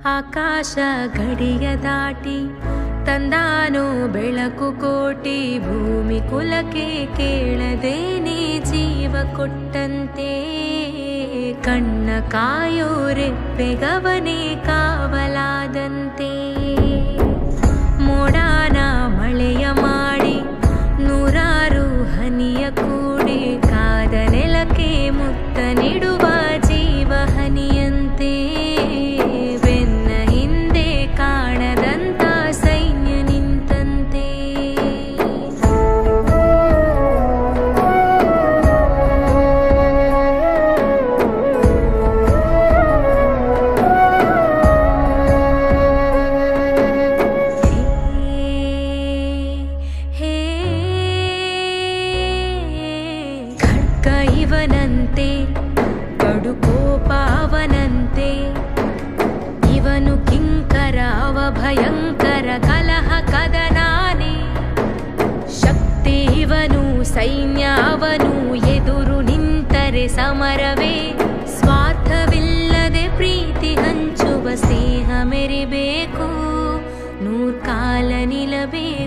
ಆಕಾಶ ಗಡಿಯ ದಾಟಿ ತಂದಾನೋ ಬೆಳಕು ಕೋಟಿ, ಭೂಮಿ ಕುಲಕ್ಕೆ ಕೇಳದೇನೆ ಜೀವ ಕೊಟ್ಟಂತೆ. ಕಣ್ಣ ಕಾಯೋ ರೆಪ್ಪೆಗವನೇ ಕಾವಲಾದಂತೆ. ಮೋಡಾನ ಮಳೆಯ ಮಾಡಿ ನೂರಾರು ಹನಿಯ ಕೂಡಿ, ಕಾದ ನೆಲಕ್ಕೆ ಮುತ್ತ ನೀಡುವ ಜೀವ ಹನಿಯಂತೆ. ಬೆನ್ನ ಹಿಂದೆ ಕಾಣದಂತ ಸೈನ್ಯ ನಿಂತಂತೆ. ಖಡ್ಗ ಇವನಂತೆ, ಕಡು ಕೋಪ ಅವನಂತೆ. ಇವನು ಕಿಂಕರ ಅವ ಭಯಂಕರ, ಕಲಹ ಕದನಾನೆ. ಶಕ್ತಿ ಇವನು, ಸೈನ್ಯ ಅವನು, ಎದುರು ನಿಂತರೆ ಸಮರವೇ. ಸ್ವಾರ್ಥವಿಲ್ಲದೆ ಪ್ರೀತಿ ಹಂಚುವ ಸ್ನೇಹ ಮೆರಿಬೇಕು, ನೂರ್ಕಾಲ ನಿಲ್ಲಬೇಕು.